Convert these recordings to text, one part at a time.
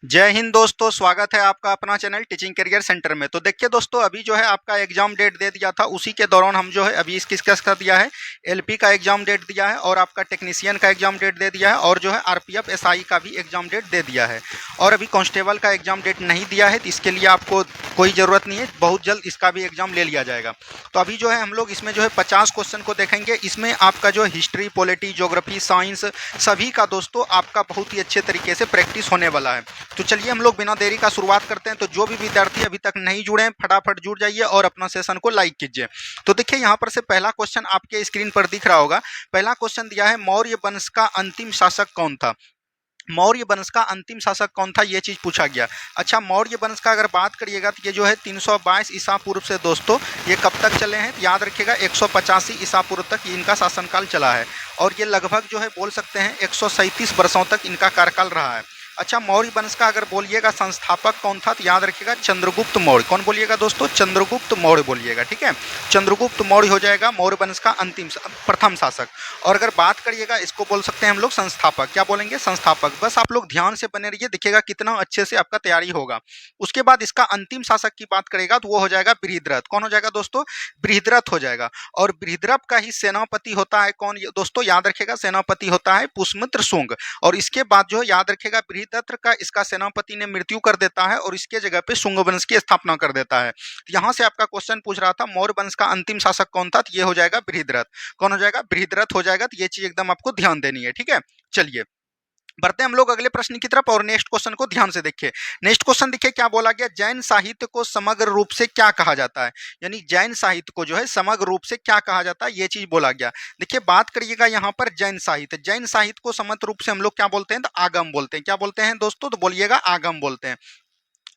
जय हिंद दोस्तों, स्वागत है आपका अपना चैनल टीचिंग करियर सेंटर में। तो देखिए दोस्तों, अभी जो है आपका एग्जाम डेट दे दिया था, उसी के दौरान हम जो है अभी इस डिस्कस कर दिया है। एलपी का एग्जाम डेट दिया है और आपका टेक्नीशियन का एग्जाम डेट दे दिया है और जो है आरपीएफ एसआई का भी एग्जाम डेट दे दिया है। और अभी कांस्टेबल का एग्जाम डेट नहीं दिया है, तो इसके लिए आपको कोई ज़रूरत नहीं है, बहुत जल्द इसका भी एग्जाम ले लिया जाएगा। तो अभी जो है हम लोग इसमें जो है 50 क्वेश्चन को देखेंगे। इसमें आपका जो हिस्ट्री, पॉलिटी, ज्योग्राफी, साइंस सभी का दोस्तों आपका बहुत ही अच्छे तरीके से प्रैक्टिस होने वाला है। तो चलिए हम लोग बिना देरी का शुरुआत करते हैं। तो जो भी विद्यार्थी अभी तक नहीं जुड़े हैं, फटाफट जुड़ जाइए और अपना सेशन को लाइक कीजिए। तो देखिए यहाँ पर से पहला क्वेश्चन आपके स्क्रीन पर दिख रहा होगा। पहला क्वेश्चन दिया है, मौर्य वंश का अंतिम शासक कौन था। मौर्य वंश का अंतिम शासक कौन था, ये चीज पूछा गया। अच्छा, मौर्य वंश का अगर बात करिएगा तो ये जो है 322 ईसा पूर्व से दोस्तों ये कब तक चले हैं, याद रखिएगा 185 ईसा पूर्व तक इनका शासनकाल चला है। और ये लगभग जो है बोल सकते हैं 137 वर्षों तक इनका कार्यकाल रहा है। अच्छा, मौर्य वंश का अगर बोलिएगा संस्थापक कौन था, तो याद रखिएगा चंद्रगुप्त मौर्य। कौन बोलिएगा दोस्तों, चंद्रगुप्त मौर्य बोलिएगा, ठीक है। चंद्रगुप्त मौर्य हो जाएगा मौर्य वंश का अंतिम प्रथम शासक। और अगर बात करिएगा, इसको बोल सकते हैं हम लोग संस्थापक। क्या बोलेंगे, संस्थापक। बस आप लोग ध्यान से बने रहिए, देखिएगा कितना अच्छे से आपका तैयारी होगा। उसके बाद इसका अंतिम शासक की बात करेगा तो वो हो जाएगा बृहद्रथ। कौन हो जाएगा दोस्तों, बृहद्रथ हो जाएगा। और बृहद्रथ का ही सेनापति होता है कौन दोस्तों, याद रखिएगा सेनापति होता है पुष्यमित्र शुंग। और इसके बाद जो है याद रखिएगा बृहद्रथ का इसका सेनापति ने मृत्यु कर देता है और इसके जगह पे शुंग वंश की स्थापना कर देता है। यहां से आपका क्वेश्चन पूछ रहा था मौर्य वंश का अंतिम शासक कौन था, तो ये हो जाएगा बृहद्रथ। कौन हो जाएगा, बृहद्रथ हो जाएगा। तो ये चीज एकदम आपको ध्यान देनी है, ठीक है। चलिए बढ़ते हैं हम लोग अगले प्रश्न की तरफ और नेक्स्ट क्वेश्चन को ध्यान से देखिए। नेक्स्ट क्वेश्चन देखिए क्या बोला गया, जैन साहित्य को समग्र रूप से क्या कहा जाता है। यानी जैन साहित्य को जो है समग्र रूप से क्या कहा जाता है, ये चीज बोला गया। देखिए बात करिएगा यहाँ पर जैन साहित्य। जैन साहित्य को समग्र रूप से हम लोग क्या बोलते हैं, तो आगम बोलते हैं। क्या बोलते हैं दोस्तों, तो बोलिएगा आगम बोलते हैं।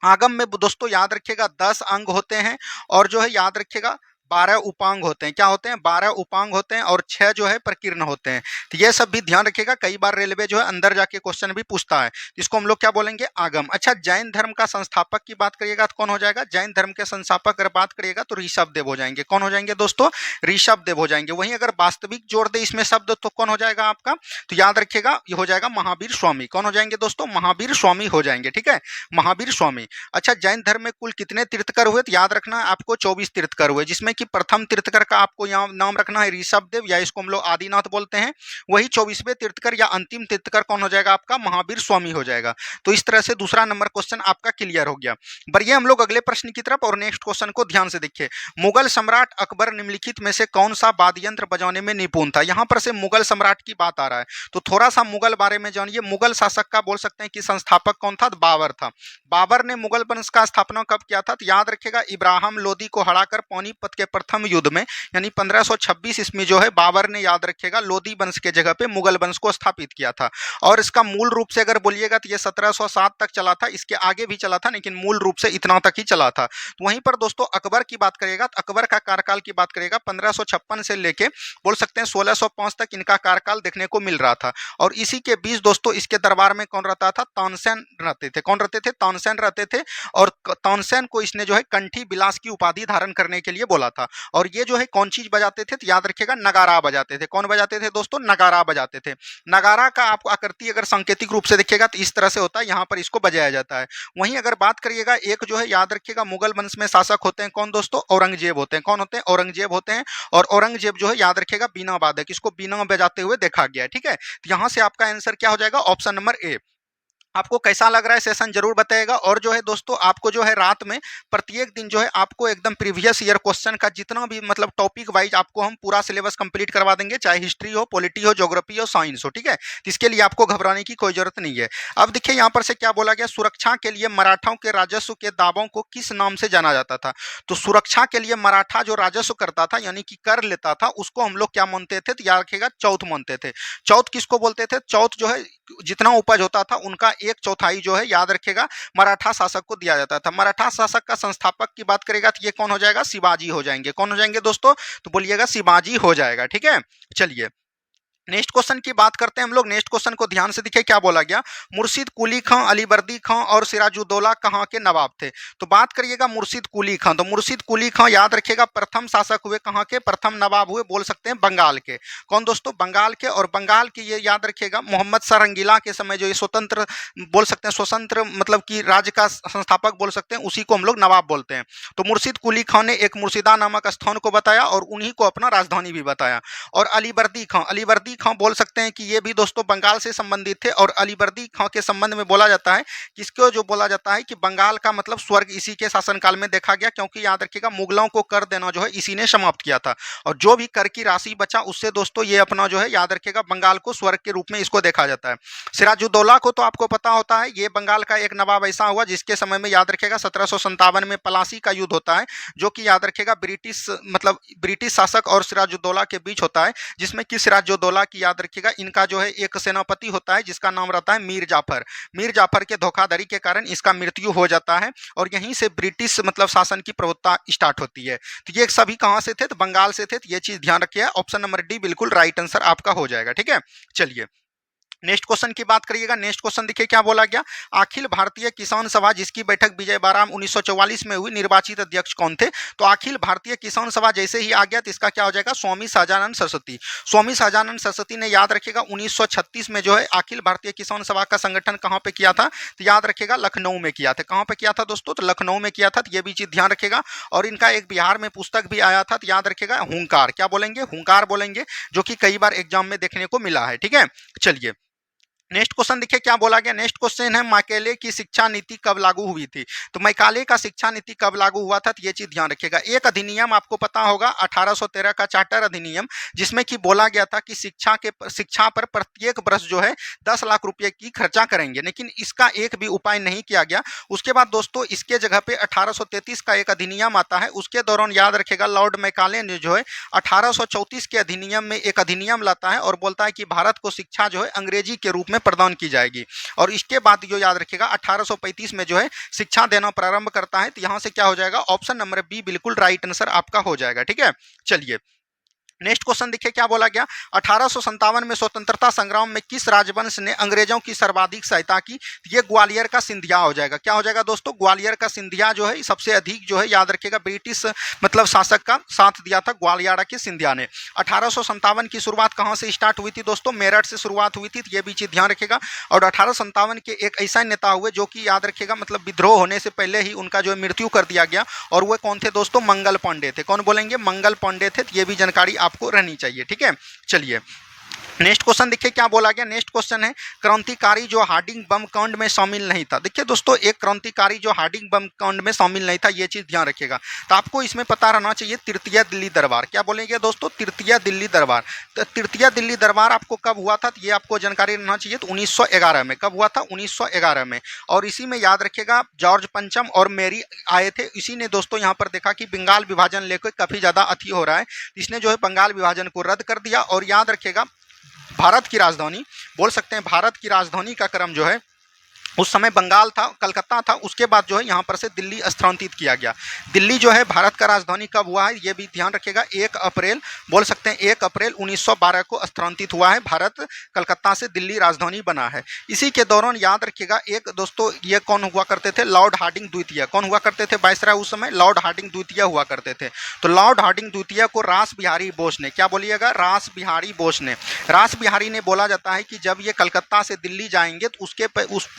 आगम में दोस्तों याद रखिएगा 10 अंग होते हैं और जो है याद रखिएगा 12 उपांग होते हैं। क्या होते हैं, 12 उपांग होते हैं और 6 जो है प्रकीर्ण होते हैं। तो ये सब भी ध्यान रखिएगा, कई बार रेलवे जो है अंदर जाके क्वेश्चन भी पूछता है। इसको हम लोग क्या बोलेंगे, आगम। अच्छा, जैन धर्म का संस्थापक की बात करिएगा तो कौन हो जाएगा, जैन धर्म के संस्थापक अगर बात करिएगा तो ऋषभ देव हो जाएंगे। कौन हो जाएंगे दोस्तों, ऋषभ देव हो जाएंगे। वहीं अगर वास्तविक जोड़ दे इसमें शब्द तो कौन हो जाएगा आपका, तो याद रखिएगा ये हो जाएगा महावीर स्वामी। कौन हो जाएंगे दोस्तों, महावीर स्वामी हो जाएंगे, ठीक है, महावीर स्वामी। अच्छा, जैन धर्म में कुल कितने तीर्थकर हुए, तो याद रखना है आपको 24 तीर्थकर हुए, जिसमें कि प्रथम तीर्थकर का आपको यहाँ नाम रखना है ऋषभ देव, या इसको हम लोग आदिनाथ बोलते हैं। वही 24वें तीर्थकर या अंतिम तीर्थकर कौन हो जाएगा आपका, महावीर स्वामी हो जाएगा। तो इस तरह से दूसरा नंबर क्वेश्चन आपका क्लियर हो गया। बढ़िए हम लोग अगले प्रश्न की तरफ और नेक्स्ट क्वेश्चन को ध्यान से देखिए। मुगल सम्राट अकबर निम्नलिखित में से कौन सा वाद्य यंत्र बजाने में निपुण था। यहाँ पर से मुगल सम्राट की बात आ रहा है, तो थोड़ा सा मुगल बारे में जानिए। मुगल शासक का बोल सकते हैं कि संस्थापक कौन था, बाबर था। बाबर ने मुगल वंश का स्थापना कब किया था, तो याद रखिएगा इब्राहिम लोदी को हराकर पानीपत के प्रथम युद्ध में यानी 1526 ईस्वी जो है बाबर ने याद रखिएगा लोदी वंश के जगह पे मुगल वंश को स्थापित किया था। और इसका मूल रूप से अगर बोलिएगा तो ये 1707 तक चला था, इसके आगे भी चला था लेकिन मूल रूप से इतना तक ही चला था। तो वहीं पर दोस्तों अकबर की बात करेगा तो अकबर का कार्यकाल की बात करेगा 1556 से लेके बोल सकते हैं 1605 तक इनका कार्यकाल देखने को मिल रहा था। और इसी के बीच दोस्तों इसके दरबार में कौन रहता था, तानसेन रहते थे। कौन रहते थे, तानसेन रहते थे। और तानसेन को इसने जो है कंठी बिलास की उपाधि धारण करने के लिए बोला था। और ये जो है कौन चीज बजाते थे, तो याद रखिएगा नगारा बजाते थे। कौन बजाते थे दोस्तों, नगारा बजाते थे। नगारा का आप आकृति अगर सांकेतिक रूप से देखिएगा तो इस तरह से होता है, यहाँ पर इसको बजाया जाता है। वहीं अगर बात करिएगा एक जो है याद रखिएगा मुगल वंश में शासक होते हैं कौन दोस्तों, औरंगजेब होते हैं। कौन होते हैं, औरंगजेब होते हैं। और औरंगजेब जो है याद रखिएगा बीना वादक, इसको बीना बजाते हुए देखा गया है, ठीक है। तो यहाँ से आपका आंसर क्या हो जाएगा, ऑप्शन नंबर ए। आपको कैसा लग रहा है सेशन जरूर बताइएगा। और जो है दोस्तों आपको जो है रात में प्रत्येक दिन जो है आपको एकदम प्रीवियस ईयर क्वेश्चन का जितना भी मतलब टॉपिक वाइज आपको हम पूरा सिलेबस कंप्लीट करवा देंगे, चाहे हिस्ट्री हो, पॉलिटी हो, ज्योग्राफी हो, साइंस हो, ठीक है। तो इसके लिए आपको घबराने की कोई जरूरत नहीं है। अब देखिए यहाँ पर से क्या बोला गया, सुरक्षा के लिए मराठाओं के राजस्व के दावों को किस नाम से जाना जाता था। तो सुरक्षा के लिए मराठा जो राजस्व करता था यानी कि कर लेता था उसको हम लोग क्या मानते थे, तो याद रखिएगा चौथ मानते थे। चौथ किसको बोलते थे, चौथ जो है जितना उपज होता था उनका 1/4 जो है याद रखिएगा मराठा शासक को दिया जाता था। मराठा शासक का संस्थापक की बात करेगा तो ये कौन हो जाएगा, शिवाजी हो जाएंगे। कौन हो जाएंगे दोस्तों, तो बोलिएगा शिवाजी हो जाएगा, ठीक है। चलिए नेक्स्ट क्वेश्चन की बात करते हैं हम लोग। नेक्स्ट क्वेश्चन को ध्यान से देखिए क्या बोला गया। मुर्शिद कुली खां, अलीवर्दी खां और सिराजुद्दौला कहाँ के नवाब थे। तो बात करिएगा मुर्शिद कुली खां। तो मुर्शिद कुली खां याद रखिएगा प्रथम शासक हुए, कहाँ के, प्रथम नवाब हुए, बोल सकते हैं बंगाल के। कौन दोस्तों, बंगाल के। और बंगाल की ये याद रखिएगा मोहम्मद शाह रंगीला के समय जो ये स्वतंत्र बोल सकते हैं, स्वतंत्र मतलब कि राज्य का संस्थापक बोल सकते हैं, उसी को हम लोग नवाब बोलते हैं। तो मुर्शिद कुली खां ने एक मुर्शिदा नामक स्थान को बताया और उन्हीं को अपना राजधानी भी बताया। और अलीवर्दी खां, अलीवर्दी खां बोल सकते हैं कि ये भी दोस्तों बंगाल से संबंधित थे। और अलीवर्दी खां के संबंध में बोला जाता है, किसको जो बोला जाता है कि बंगाल का मतलब स्वर्ग इसी के शासनकाल में देखा गया, क्योंकि याद रखिएगा मुगलों को कर देना जो है इसी ने समाप्त किया था। और जो भी कर की राशि बचा उससे दोस्तों ये अपना जो है याद रखिएगा बंगाल को स्वर्ग के रूप में इसको देखा जाता है। सिराजुद्दौला को तो आपको पता होता है, ये बंगाल का एक नवाब ऐसा हुआ जिसके समय में याद रखिएगा 1757 में पलासी का युद्ध होता है, जो कि याद रखिएगा ब्रिटिश मतलब ब्रिटिश शासक और सिराजुद्दौला के बीच होता है, जिसमें कि सिराजुद्दौला की याद रखिएगा इनका जो है एक सेनापति होता है जिसका नाम रहता है मीर जाफर। मीर जाफर के धोखाधड़ी के कारण इसका मृत्यु हो जाता है और यहीं से ब्रिटिश मतलब शासन की प्रभुत्ता स्टार्ट होती है। तो ये सभी कहाँ से थे, तो बंगाल से थे। तो ये चीज ध्यान रखिए, ऑप्शन नंबर डी बिल्कुल राइट आंसर आपका हो जाएगा। ठीक है, चलिए नेक्स्ट क्वेश्चन की बात करिएगा। नेक्स्ट क्वेश्चन देखिए क्या बोला गया। अखिल भारतीय किसान सभा जिसकी बैठक विजय बाराम 1944 में हुई, निर्वाचित अध्यक्ष कौन थे। तो अखिल भारतीय किसान सभा जैसे ही आ गया तो इसका क्या हो जाएगा, स्वामी सहजानंद सरस्वती। स्वामी सहजानंद सरस्वती ने याद रखिएगा 1936 में जो है अखिल भारतीय किसान सभा का संगठन कहाँ पे किया था, तो याद रखिएगा लखनऊ में किया था। कहाँ पे किया था दोस्तों, तो लखनऊ में किया था। तो ये भी चीज ध्यान रखिएगा। और इनका एक बिहार में पुस्तक भी आया था, तो याद रखिएगा हुंकार, क्या बोलेंगे, हुंकार बोलेंगे, जो कि कई बार एग्जाम में देखने को मिला है। ठीक है, चलिए नेक्स्ट क्वेश्चन देखिए क्या बोला गया। नेक्स्ट क्वेश्चन है मैकाले की शिक्षा नीति कब लागू हुई थी। तो मैकाले का शिक्षा नीति कब लागू हुआ था, तो ये चीज ध्यान रखिएगा। एक अधिनियम आपको पता होगा 1813 का चार्टर अधिनियम, जिसमें कि बोला गया था कि शिक्षा पर प्रत्येक वर्ष जो है 10 लाख रुपए की खर्चा करेंगे, लेकिन इसका एक भी उपाय नहीं किया गया। उसके बाद दोस्तों इसके जगह पे 1833 का एक अधिनियम आता है। उसके दौरान याद रखेगा लॉर्ड मैकाले ने जो है 1834 के अधिनियम में एक अधिनियम लाता है और बोलता है कि भारत को शिक्षा जो है अंग्रेजी के रूप में प्रदान की जाएगी। और इसके बाद जो याद रखिएगा 1835 में जो है शिक्षा देना प्रारंभ करता है। तो यहां से क्या हो जाएगा, ऑप्शन नंबर बी बिल्कुल राइट आंसर आपका हो जाएगा। ठीक है, चलिए नेक्स्ट क्वेश्चन देखिए क्या बोला गया। 1857 में स्वतंत्रता संग्राम में किस राजवंश ने अंग्रेजों की सर्वाधिक सहायता की। ये ग्वालियर का सिंधिया हो जाएगा। क्या हो जाएगा दोस्तों, ग्वालियर का सिंधिया जो है सबसे अधिक जो है याद रखिएगा ब्रिटिश मतलब शासक का साथ दिया था ग्वालियर के सिंधिया ने। 1857 की शुरुआत कहाँ से स्टार्ट हुई थी दोस्तों, मेरठ से शुरुआत हुई थी। ये भी चीज ध्यान रखिएगा। और 1857 के एक ऐसा नेता हुए जो कि याद रखिएगा मतलब विद्रोह होने से पहले ही उनका जो है मृत्यु कर दिया गया, और वो कौन थे दोस्तों, मंगल पांडे थे। कौन बोलेंगे, मंगल पांडे थे। ये भी जानकारी आपको रहनी चाहिए। ठीक है, चलिए नेक्स्ट क्वेश्चन देखिए क्या बोला गया। नेक्स्ट क्वेश्चन है क्रांतिकारी जो हार्डिंग बम कांड में शामिल नहीं था। देखिए दोस्तों एक क्रांतिकारी जो हार्डिंग बम कांड में शामिल नहीं था, ये चीज ध्यान रखिएगा। तो आपको इसमें पता रहना चाहिए तृतीय दिल्ली दरबार। क्या बोलेंगे दोस्तों, तृतीय दिल्ली दरबार। तो तृतीय दिल्ली दरबार आपको कब हुआ था, तो ये आपको जानकारी रहना चाहिए। तो 1911 में। कब हुआ था, 1911 में। और इसी में याद रखिएगा जॉर्ज पंचम और मेरी आए थे। इसी ने दोस्तों यहाँ पर देखा कि बंगाल विभाजन लेकर काफी ज्यादा अति हो रहा है, इसने जो है बंगाल विभाजन को रद्द कर दिया। और याद रखिएगा भारत की राजधानी बोल सकते हैं, भारत की राजधानी का क्रम जो है उस समय बंगाल था, कलकत्ता था। उसके बाद जो है यहाँ पर से दिल्ली स्थानांतरित किया गया। दिल्ली जो है भारत का राजधानी कब हुआ है, ये भी ध्यान रखिएगा। 1 अप्रैल बोल सकते हैं 1 अप्रैल 1912 को स्थानांतरित हुआ है। भारत कलकत्ता से दिल्ली राजधानी बना है। इसी के दौरान याद रखिएगा एक दोस्तों ये कौन हुआ करते थे, लॉर्ड हार्डिंग द्वितीय। कौन हुआ करते थे वायसराय उस समय, लॉर्ड हार्डिंग द्वितीय हुआ करते थे। तो लॉर्ड हार्डिंग द्वितीय को रास बिहारी बोस ने, क्या बोलिएगा, रास बिहारी बोस ने, रास बिहारी ने बोला जाता है कि जब ये कलकत्ता से दिल्ली जाएंगे तो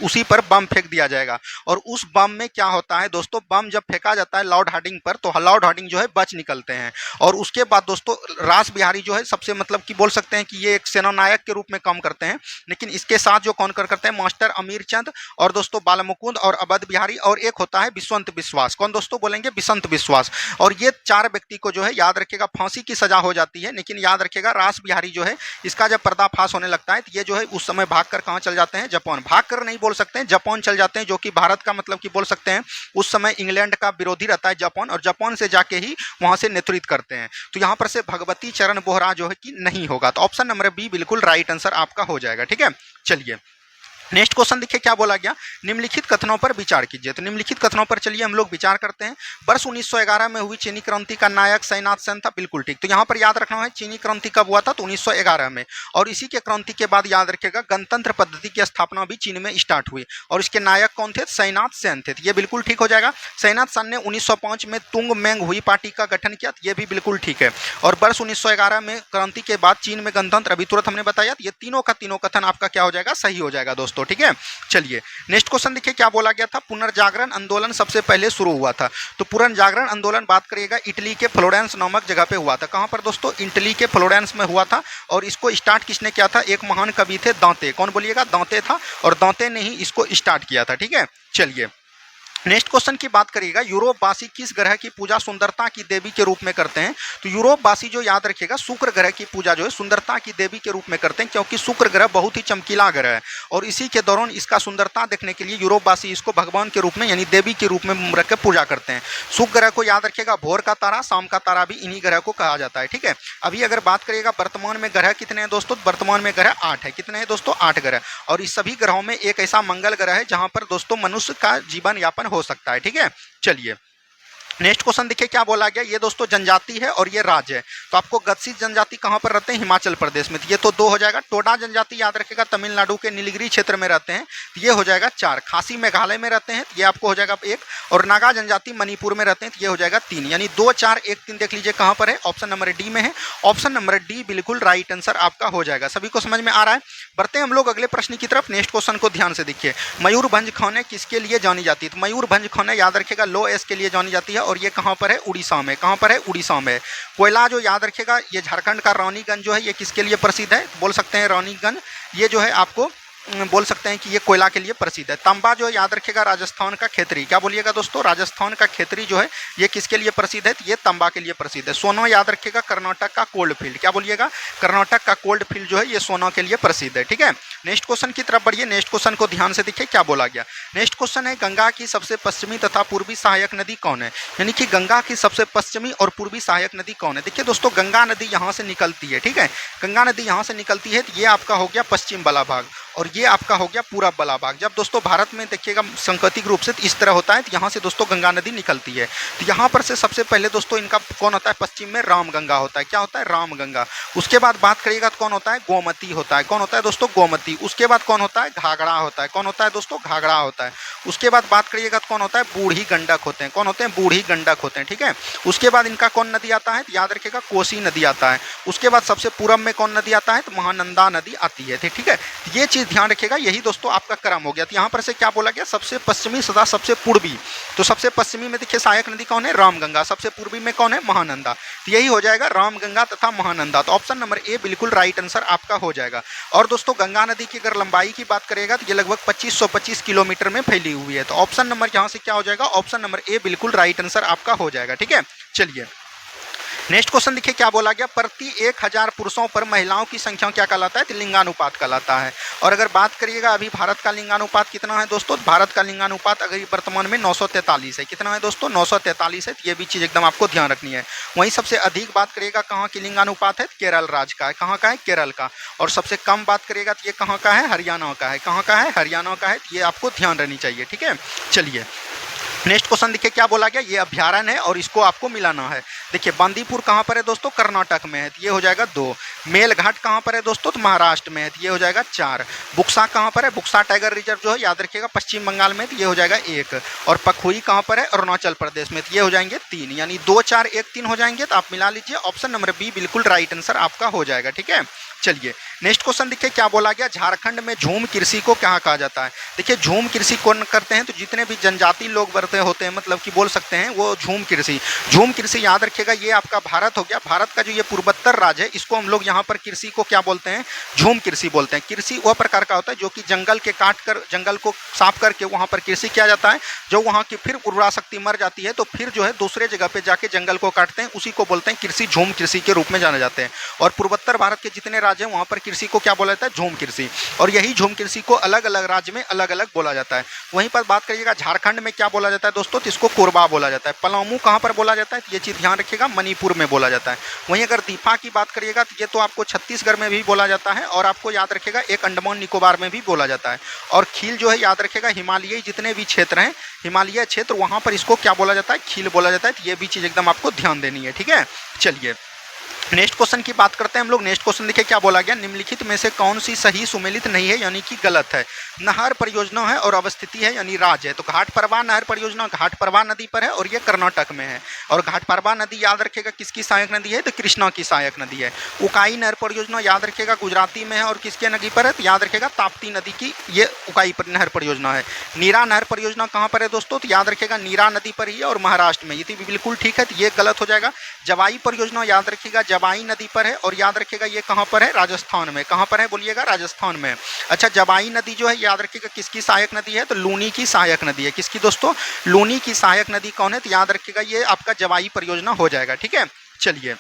उसी पर बम फेंक दिया जाएगा। और उस बम में क्या होता है दोस्तों, बम जब फेंका जाता है लॉर्ड हार्डिंग पर तो लॉर्ड हार्डिंग जो है बच निकलते हैं। और उसके बाद दोस्तों रास बिहारी जो है सबसे मतलब कि बोल सकते हैं कि ये एक सेनानायक के रूप में काम करते हैं। लेकिन इसके साथ जो कौन करते हैं, मास्टर अमीर चंद और दोस्तों बालमुकुंद और अवध बिहारी, और एक होता है बिस्वंत विश्वास। कौन दोस्तों बोलेंगे, बिस्वंत विश्वास। और ये 4 व्यक्ति को जो है याद रखिएगा फांसी की सजा हो जाती है। लेकिन याद रखिएगा रास बिहारी जो है इसका जब पर्दाफाश होने लगता है तो ये जो है उस समय भागकर कहाँ चल जाते हैं, जापान। भागकर नहीं बोल सकते हैं, जापान चल जाते हैं, जो कि भारत का मतलब कि बोल सकते हैं उस समय इंग्लैंड का विरोधी रहता है जापान, और जापान से जाके ही वहां से नेतृत्व करते हैं। तो यहां पर से भगवती चरण बोहरा जो है कि नहीं होगा। तो ऑप्शन नंबर बी बिल्कुल राइट आंसर आपका हो जाएगा। ठीक है, चलिए नेक्स्ट क्वेश्चन देखिए क्या बोला गया, निम्नलिखित कथनों पर विचार कीजिए। तो निम्नलिखित कथनों पर चलिए हम लोग विचार करते हैं। वर्ष 1911 में हुई चीनी क्रांति का नायक साईनाथ सेन था, बिल्कुल ठीक। तो यहाँ पर याद रखना है चीनी क्रांति कब हुआ था, तो 1911 में। और इसी के क्रांति के बाद याद रखिएगा गणतंत्र पद्धति की स्थापना भी चीन में स्टार्ट हुई और इसके नायक कौन थे, साईनाथ सेन थे। ये बिल्कुल ठीक हो जाएगा। साईनाथ सेन ने 1905 में तुंग मेंग हुई पार्टी का गठन किया, ये भी बिल्कुल ठीक है। और वर्ष 1911 में क्रांति के बाद चीन में गणतंत्र, अभी तुरंत हमने बताया, ये तीनों का तीनों कथन आपका क्या हो जाएगा, सही हो जाएगा दोस्तों, ठीक है। चलिए नेक्स्ट क्वेश्चन देखिए क्या बोला गया था, पुनर्जागरण आंदोलन सबसे पहले शुरू हुआ था। तो पुनर्जागरण आंदोलन बात करिएगा इटली के फ्लोरेंस नामक जगह पे हुआ था। कहां पर दोस्तों, इटली के फ्लोरेंस में हुआ था। और इसको स्टार्ट किसने किया था, एक महान कवि थे दांते। कौन बोलिएगा, दांते था। और दांते ने ही इसको स्टार्ट किया था, ठीक है। चलिए नेक्स्ट क्वेश्चन की बात करिएगा, यूरोपवासी किस ग्रह की पूजा सुंदरता की देवी के रूप में करते हैं। तो यूरोपवासी जो याद रखिएगा शुक्र ग्रह की पूजा जो है सुंदरता की देवी के रूप में करते हैं, क्योंकि शुक्र ग्रह बहुत ही चमकीला ग्रह है और इसी के दौरान इसका सुंदरता देखने के लिए यूरोपवासी इसको भगवान के रूप में यानी देवी के रूप में रख के पूजा करते हैं। शुक्र ग्रह को याद रखिएगा भोर का तारा, शाम का तारा भी इन्हीं ग्रह को कहा जाता है, ठीक है। अभी अगर बात करिएगा वर्तमान में ग्रह कितने हैं दोस्तों, वर्तमान में ग्रह 8 है। कितने हैं दोस्तों, 8 ग्रह। और इस सभी ग्रहों में एक ऐसा मंगल ग्रह है जहां पर दोस्तों मनुष्य का जीवन यापन हो सकता है, ठीक है। चलिए नेक्स्ट क्वेश्चन देखिए क्या बोला गया, ये दोस्तों जनजाति है और ये राज्य है। तो आपको गदसी जनजाति कहां पर रहते हैं, हिमाचल प्रदेश में, तो ये तो 2 हो जाएगा। टोडा जनजाति याद रखेगा तमिलनाडु के नीलगिरी क्षेत्र में रहते हैं, तो ये हो जाएगा 4। खासी मेघालय में रहते हैं, ये आपको हो जाएगा 1। और नागा जनजाति मणिपुर में रहते हैं, तो ये हो जाएगा 3। यानी 2, 4, 1, 3 देख लीजिए कहां पर है, ऑप्शन नंबर डी में है। ऑप्शन नंबर डी बिल्कुल राइट आंसर आपका हो जाएगा। सभी को समझ में आ रहा है। बढ़ते हैं हम लोग अगले प्रश्न की तरफ। नेक्स्ट क्वेश्चन को ध्यान से देखिए, मयूरभंज खौने किसके लिए जानी जाती है। तो मयूरभंज खौने याद रखेगा लो एस के लिए जानी जाती है और ये कहां पर है, उड़ीसा में। कहां पर है, उड़ीसा में। कोयला जो याद रखेगा ये झारखंड का रानीगंज जो है ये किसके लिए प्रसिद्ध है, बोल सकते हैं रानीगंज, ये जो है आपको बोल सकते हैं कि ये कोयला के लिए प्रसिद्ध है। तांबा जो याद रखेगा राजस्थान का खेतरी, क्या बोलिएगा दोस्तों, राजस्थान का खेतरी जो है ये किसके लिए प्रसिद्ध है, ये तांबा के लिए प्रसिद्ध है। सोना याद रखेगा कर्नाटक का कोल्ड फील्ड, क्या बोलिएगा, कर्नाटक का कोल्ड फील्ड जो है ये सोना के लिए प्रसिद्ध है, ठीक है। नेक्स्ट क्वेश्चन की तरफ बढ़िए। नेक्स्ट क्वेश्चन को ध्यान से देखिए क्या बोला गया। नेक्स्ट क्वेश्चन है गंगा की सबसे पश्चिमी तथा पूर्वी सहायक नदी कौन है, यानी कि गंगा की सबसे पश्चिमी और पूर्वी सहायक नदी कौन है। देखिए दोस्तों गंगा नदी यहाँ से निकलती है, ठीक है। गंगा नदी यहाँ से निकलती है, तो ये आपका हो गया पश्चिम वाला भाग और ये आपका हो गया पूरा वाला भाग। जब दोस्तों भारत में देखिएगा सांकेतिक रूप से इस तरह होता है, तो यहाँ से दोस्तों गंगा नदी निकलती है। तो यहाँ पर से सबसे पहले दोस्तों इनका कौन होता है, पश्चिम में रामगंगा होता है, क्या होता है, रामगंगा। उसके बाद बात करिएगा तो कौन होता है, गोमती होता है। कौन होता है दोस्तों, गोमती। उसके बाद कौन होता है, घाघरा होता है। कौन होता है दोस्तों, घाघरा होता है। उसके बाद बात करिएगा तो कौन होता है, बूढ़ी गंडक होते हैं। कौन होते हैं, बूढ़ी गंडक होते हैं, ठीक है। उसके बाद इनका कौन नदी आता है, याद रखिएगा कोसी नदी आता है। उसके बाद सबसे पूरब में कौन नदी आता है, तो महानंदा नदी आती है, ठीक है। ये चीज़ ध्यान रखिएगा, यही दोस्तों आपका क्रम हो गया। तो यहाँ पर से क्या बोला गया, सबसे पश्चिमी सदा सबसे पूर्वी। तो सबसे पश्चिमी में देखिए सहायक नदी कौन है, रामगंगा। सबसे पूर्वी में कौन है, महानंदा। तो यही हो जाएगा रामगंगा तथा महानंदा। तो ऑप्शन नंबर ए बिल्कुल राइट आंसर आपका हो जाएगा। और दोस्तों गंगा नदी की अगर लंबाई की बात करेगा तो ये लगभग 2525 किलोमीटर में फैली हुई है। तो ऑप्शन नंबर यहाँ से क्या हो जाएगा, ऑप्शन नंबर ए बिल्कुल राइट आंसर आपका हो जाएगा, ठीक है। चलिए नेक्स्ट क्वेश्चन देखिए क्या बोला गया, प्रति 1000 पुरुषों पर महिलाओं की संख्या क्या कहलाता है, तो लिंगानुपात कहलाता है। और अगर बात करिएगा अभी भारत का लिंगानुपात कितना है दोस्तों, भारत का लिंगानुपात अगर वर्तमान में 943 है। कितना है दोस्तों, 943 है। ये भी चीज़ एकदम आपको ध्यान रखनी है। वहीं सबसे अधिक बात करिएगा कहाँ की लिंगानुपात है, केरल राज्य का है। कहाँ का है, केरल का। और सबसे कम बात करिएगा तो ये कहाँ का है, हरियाणा का है। कहाँ का है, हरियाणा का है। ये आपको ध्यान रखनी चाहिए, ठीक है। चलिए नेक्स्ट क्वेश्चन देखिए क्या बोला गया, ये अभ्यारण्य है और इसको आपको मिलाना है। देखिए बांदीपुर कहाँ पर है दोस्तों, कर्नाटक में है, तो ये हो जाएगा 2। मेलघाट कहाँ पर है दोस्तों, तो महाराष्ट्र में है, तो ये हो जाएगा 4। बुक्सा कहाँ पर है, बुक्सा टाइगर रिजर्व जो है याद रखिएगा पश्चिम बंगाल में, तो ये हो जाएगा 1। और पखुई कहाँ पर है, अरुणाचल प्रदेश में, तो ये हो जाएंगे 3। यानी 2, 4, 1, 3 हो जाएंगे। तो आप मिला लीजिए, ऑप्शन नंबर बी बिल्कुल राइट आंसर आपका हो जाएगा, ठीक है। चलिए नेक्स्ट क्वेश्चन देखिए क्या बोला गया, झारखंड में झूम कृषि को क्या कहा जाता है। देखिए झूम कृषि कौन करते हैं, तो जितने भी जनजाति लोग बढ़ते होते हैं, मतलब कि बोल सकते हैं वो झूम कृषि। झूम कृषि याद रखिएगा ये आपका भारत हो गया। भारत का जो ये पूर्वोत्तर राज्य है इसको हम लोग यहाँ पर कृषि को क्या बोलते हैं, झूम कृषि बोलते हैं। कृषि वह प्रकार का होता है जो कि जंगल के काट कर, जंगल को साफ करके वहाँ पर कृषि किया जाता है। जो वहाँ की फिर उर्वरा शक्ति मर जाती है तो फिर जो है दूसरे जगह पे जाके जंगल को काटते हैं, उसी को बोलते हैं कृषि, झूम कृषि के रूप में जाने जाते हैं। और पूर्वोत्तर भारत के जितने राज्य हैं वहाँ पर कृषि को क्या बोला जाता है, झूम कृषि, और यही झूम कृषि को अलग अलग राज्य में अलग अलग बोला जाता है। वहीं पर बात करिएगा झारखंड में क्या बोला जाता है दोस्तों, तो इसको कोरबा बोला जाता है। पलामू कहाँ पर बोला जाता है, ये चीज़ ध्यान रखिएगा, मणिपुर में बोला जाता है। वहीं अगर दीफा की बात करिएगा तो ये तो आपको छत्तीसगढ़ में भी बोला जाता है, और आपको याद रखिएगा एक अंडमान निकोबार में भी बोला जाता है। और खील जो है याद रखिएगा, हिमालयी जितने भी क्षेत्र हैं, हिमालय क्षेत्र, वहाँ पर इसको क्या बोला जाता है, खील बोला जाता है। तो ये भी चीज़ एकदम आपको ध्यान देनी है, ठीक है। चलिए नेक्स्ट क्वेश्चन की बात करते हैं हम लोग। नेक्स्ट क्वेश्चन देखिए क्या बोला गया, निम्नलिखित में से कौन सी सही सुमेलित नहीं है यानी कि गलत है। नहर परियोजना है और अवस्थिति है यानी राज्य है। तो घाट परवा नहर परियोजना घाट परवा नदी पर है और ये कर्नाटक में है। और घाट परवा नदी याद रखेगा किसकी सहायक नदी है, तो कृष्णा की सहायक नदी है। उकाई नहर परियोजना याद रखेगा गुजराती में है और किसके नदी पर है, तो याद रखेगा ताप्ती नदी की ये उकाई नहर परियोजना है। नीरा नहर परियोजना कहाँ पर है दोस्तों, तो याद रखेगा नीरा नदी पर ही है और महाराष्ट्र में। ये भी बिल्कुल ठीक है, तो ये गलत हो जाएगा। जवाई परियोजना याद रखिएगा जवाई नदी पर है और याद रखिएगा ये कहाँ पर है, राजस्थान में। कहाँ पर है बोलिएगा, राजस्थान में। अच्छा जवाई नदी जो है याद रखिएगा किसकी सहायक नदी है, तो लूनी की सहायक नदी है। किसकी दोस्तों, लूनी की सहायक नदी कौन है, तो याद रखिएगा ये आपका जवाई परियोजना हो जाएगा, ठीक है। चलिए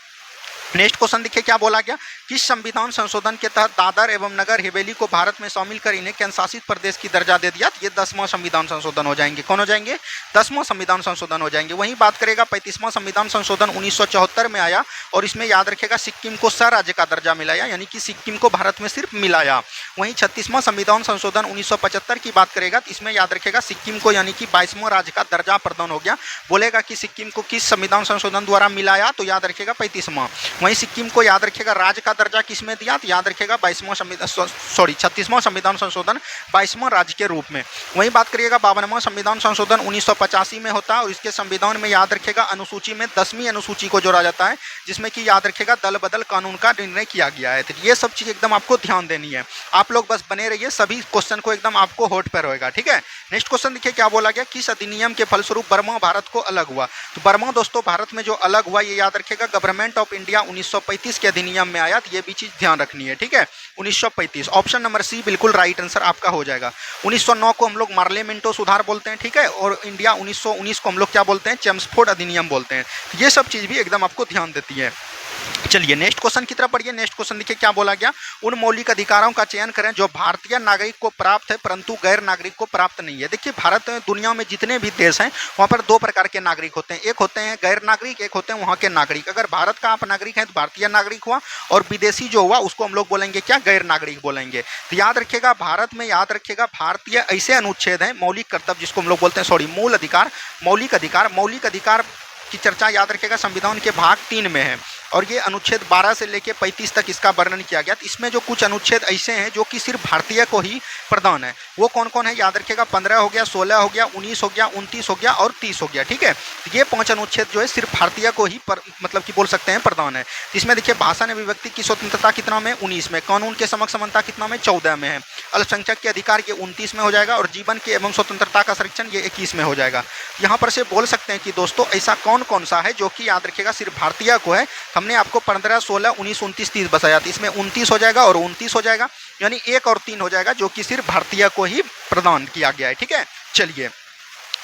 नेक्स्ट क्वेश्चन देखिए क्या बोला गया, किस संविधान संशोधन के तहत दादर एवं नगर हवेली को भारत में शामिल कर इन्हें केंद्र शासित प्रदेश की दर्जा दे दिया। ये 10वां संविधान संशोधन हो जाएंगे। कौन हो जाएंगे, 10वां संविधान संशोधन हो जाएंगे। वहीं बात करेगा 35वां संविधान संशोधन 1974 में आया और इसमें याद रखेगा सिक्किम को सह राज्य का दर्जा मिलाया, यानी कि सिक्किम को भारत में सिर्फ मिलाया। वहीं 36वां संविधान संशोधन 1975 की बात करेगा तो इसमें याद रखेगा सिक्किम को यानी कि 22वां राज्य का दर्जा प्रदान हो गया। बोलेगा कि सिक्किम को किस संविधान संशोधन द्वारा मिलाया, तो याद रखेगा 35वां। वहीं सिक्किम को याद रखेगा राज्य का दर्जा किसमें दिया, तो याद रखेगा 36वां संविधान संशोधन 22वां राज्य के रूप में। वहीं बात करिएगा 52वां संविधान संशोधन 1985 में होता है और इसके संविधान में याद रखेगा अनुसूची में 10वीं अनुसूची को जोड़ा जाता है, जिसमें कि याद रखेगा दल बदल कानून का निर्णय किया गया है। तो ये सब चीज़ एकदम आपको ध्यान देनी है। आप लोग बस बने रहिए, सभी क्वेश्चन को एकदम आपको होठ पर होएगा, ठीक है। नेक्स्ट क्वेश्चन देखिए क्या बोला गया, किस अधिनियम के फलस्वरूप बर्मा भारत को अलग हुआ। तो बर्मा दोस्तों भारत में जो अलग हुआ ये याद रखेगा गवर्नमेंट ऑफ इंडिया 1935 के अधिनियम में आया। तो ये भी चीज़ ध्यान रखनी है, ठीक है। 1935 ऑप्शन नंबर सी बिल्कुल राइट आंसर आपका हो जाएगा। 1909 को हम लोग मार्लेमेंटो सुधार बोलते हैं, ठीक है। और इंडिया 1919 को हम लोग क्या बोलते हैं, चेम्सफोर्ड अधिनियम बोलते हैं। ये सब चीज़ भी एकदम आपको ध्यान देती है। चलिए नेक्स्ट क्वेश्चन की तरफ पढ़िए। नेक्स्ट क्वेश्चन देखिए क्या बोला गया, उन मौलिक अधिकारों का चयन करें जो भारतीय नागरिक को प्राप्त है परंतु गैर नागरिक को प्राप्त नहीं है। देखिए भारत दुनिया में जितने भी देश हैं वहाँ पर दो प्रकार के नागरिक होते हैं, एक होते हैं गैर नागरिक, एक होते हैं वहाँ के नागरिक। अगर भारत का आप नागरिक हैं तो भारतीय नागरिक हुआ, और विदेशी जो हुआ उसको हम लोग बोलेंगे क्या, गैर नागरिक बोलेंगे। तो याद रखिएगा भारत में याद रखिएगा भारतीय ऐसे अनुच्छेद हैं मौलिक कर्तव्य जिसको हम लोग बोलते हैं मूल अधिकार, मौलिक अधिकार की चर्चा याद रखिएगा संविधान के भाग 3 में है और ये अनुच्छेद 12 से लेकर 35 तक इसका वर्णन किया गया। तो इसमें जो कुछ अनुच्छेद ऐसे हैं जो कि सिर्फ भारतीय को ही प्रदान है, वो कौन कौन है याद रखिएगा, 15 हो गया, 16 हो गया, 19 हो गया, 29 हो गया और 30 हो गया, ठीक है। तो ये 5 अनुच्छेद जो है सिर्फ भारतीय को ही मतलब कि बोल सकते हैं प्रदान है। इसमें देखिए भाषा ने अभिव्यक्ति की स्वतंत्रता कितना में, 19 में, कानून के समक्ष समानता कितना में, 14 में है, अल्पसंख्यक के अधिकार ये 29 में हो जाएगा और जीवन के एवं स्वतंत्रता का संरक्षण ये 21 में हो जाएगा। यहाँ पर से बोल सकते हैं कि दोस्तों ऐसा कौन कौन सा है जो कि याद रखिएगा सिर्फ भारतीय को है। हमने आपको 15, 16, 19, 29, 30 बताया था, इसमें 29 हो जाएगा और 29 हो जाएगा, यानी 1 और 3 हो जाएगा जो कि सिर्फ भारतीय को ही प्रदान किया गया है, ठीक है। चलिए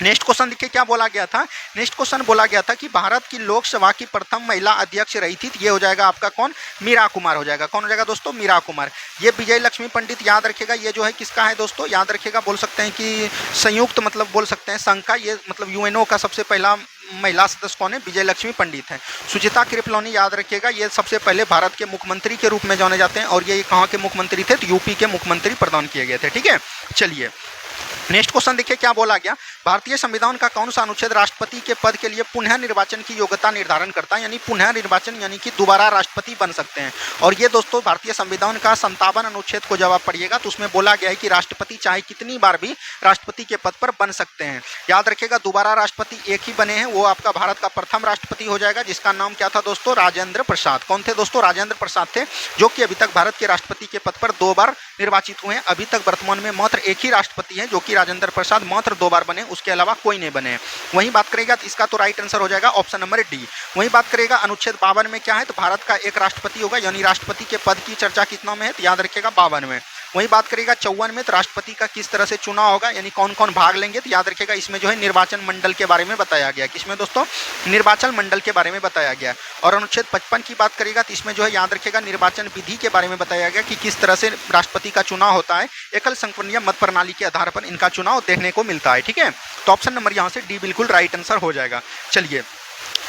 नेक्स्ट क्वेश्चन देखिए क्या बोला गया था। नेक्स्ट क्वेश्चन बोला गया था कि भारत की लोकसभा की प्रथम महिला अध्यक्ष रही थी। ये हो जाएगा आपका कौन, मीरा कुमार हो जाएगा। कौन हो जाएगा दोस्तों, मीरा कुमार। ये विजय लक्ष्मी पंडित याद रखेगा, ये जो है किसका है दोस्तों, याद रखेगा बोल सकते हैं कि संयुक्त मतलब बोल सकते हैं संघ का, ये मतलब यूएनओ का सबसे पहला महिला सदस्य कौन है, विजय लक्ष्मी पंडित है। सुचिता कृपलानी याद रखिएगा, ये सबसे पहले भारत के मुख्यमंत्री के रूप में जाने जाते हैं और ये कहाँ के मुख्यमंत्री थे, तो यूपी के मुख्यमंत्री प्रदान किए गए थे, ठीक है। चलिए नेक्स्ट क्वेश्चन देखिए क्या बोला गया, भारतीय संविधान का कौन सा अनुच्छेद राष्ट्रपति के पद के लिए पुनः निर्वाचन की योग्यता निर्धारण करता है, यानी पुनः निर्वाचन यानी कि दोबारा राष्ट्रपति बन सकते हैं। और ये दोस्तों भारतीय संविधान का 57 अनुच्छेद को जब आप पढ़िएगा तो उसमें बोला गया है कि राष्ट्रपति चाहे कितनी बार भी राष्ट्रपति के पद पर बन सकते हैं। याद रखिएगा दोबारा राष्ट्रपति एक ही बने हैं, वो आपका भारत का प्रथम राष्ट्रपति हो जाएगा, जिसका नाम क्या था दोस्तों, राजेंद्र प्रसाद। कौन थे दोस्तों, राजेंद्र प्रसाद थे, जो कि अभी तक भारत के राष्ट्रपति के पद पर 2 बार निर्वाचित हुए हैं। अभी तक वर्तमान में मात्र एक ही राष्ट्रपति है जो कि राजेंद्र प्रसाद, मात्र 2 बार बने, उसके अलावा कोई नहीं बने। वहीं बात करेगा तो इसका तो राइट आंसर हो जाएगा ऑप्शन नंबर डी। वहीं बात करेगा अनुच्छेद 52 में क्या है, तो भारत का एक राष्ट्रपति होगा, यानी राष्ट्रपति के पद की चर्चा कितना में है, तो याद रखिएगा 52 में। वहीं बात करेगा 54 में तो राष्ट्रपति का किस तरह से चुनाव होगा, यानी कौन कौन भाग लेंगे, तो याद रखिएगा इसमें जो है निर्वाचन मंडल के बारे में बताया गया। किसमें दोस्तों, निर्वाचन मंडल के बारे में बताया गया। और अनुच्छेद 55 की बात करेगा तो इसमें जो है याद रखिएगा निर्वाचन विधि के बारे में बताया गया कि किस तरह से राष्ट्रपति का चुनाव होता है। एकल संख्या मत प्रणाली के आधार पर इनका चुनाव देखने को मिलता है। ठीक है, तो ऑप्शन नंबर यहाँ से डी बिल्कुल राइट आंसर हो जाएगा। चलिए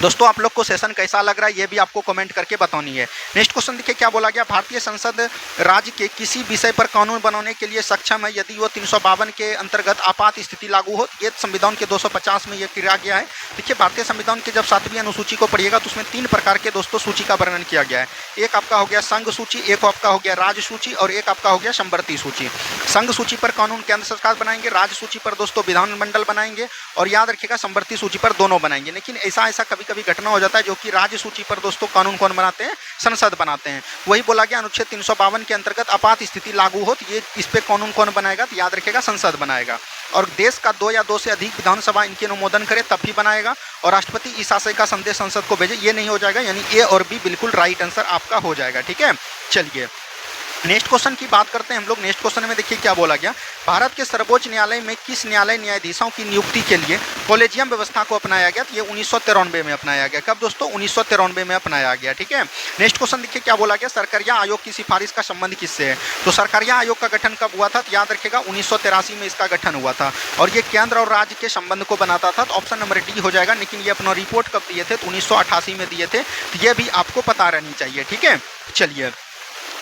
दोस्तों, आप लोग को सेशन कैसा लग रहा है ये भी आपको कमेंट करके बतानी है। नेक्स्ट क्वेश्चन देखिए क्या बोला गया, भारतीय संसद राज्य के किसी विषय पर कानून बनाने के लिए सक्षम है यदि वो 352 के अंतर्गत आपात स्थिति लागू हो। ये संविधान के 250 में ये किया गया है। देखिए भारतीय संविधान के जब 7वीं अनुसूची को पढ़िएगा तो उसमें 3 प्रकार के दोस्तों सूची का वर्णन किया गया है। एक आपका हो गया संघ सूची, एक आपका हो गया राज्य सूची और एक आपका हो गया संवर्ती सूची। संघ सूची पर कानून केंद्र सरकार बनाएंगे, राज्य सूची पर दोस्तों विधानमंडल बनाएंगे और याद रखिएगा संवर्ती सूची पर दोनों बनाएंगे। लेकिन ऐसा कभी कभी घटना हो जाता है जो कि राज्य सूची पर दोस्तों कानून कौन बनाते हैं, संसद बनाते हैं। वही बोला गया अनुच्छेद 352 के अंतर्गत आपात स्थिति लागू हो तो ये इस पे कानून कौन बनाएगा, तो याद रखिएगा संसद बनाएगा। और देश का 2 या 2 से अधिक विधानसभा इनके अनुमोदन करे तब भी बनाएगा। और राष्ट्रपति इस आशय का संदेश संसद को भेजे, ये नहीं हो जाएगा, यानी ए और बी बिल्कुल राइट आंसर आपका हो जाएगा। ठीक है, चलिए नेक्स्ट क्वेश्चन की बात करते हैं हम लोग। नेक्स्ट क्वेश्चन में देखिए क्या बोला गया, भारत के सर्वोच्च न्यायालय में किस न्यायालय न्यायाधीशों की नियुक्ति के लिए कॉलेजियम व्यवस्था को अपनाया गया, तो ये 1993 में अपनाया गया। कब दोस्तों, 1993 में अपनाया गया। ठीक है, नेक्स्ट क्वेश्चन देखिए क्या बोला गया, सरकारिया आयोग की सिफारिश का संबंध किससे है। तो सरकारिया आयोग का गठन कब हुआ था, तो याद रखिएगा 1983 में इसका गठन हुआ था और ये केंद्र और राज्य के संबंध को बनाता था। तो ऑप्शन नंबर डी हो जाएगा। लेकिन ये अपना रिपोर्ट कब दिए थे, तो 1988 में दिए थे। तो ये भी आपको पता रहनी चाहिए। ठीक है, चलिए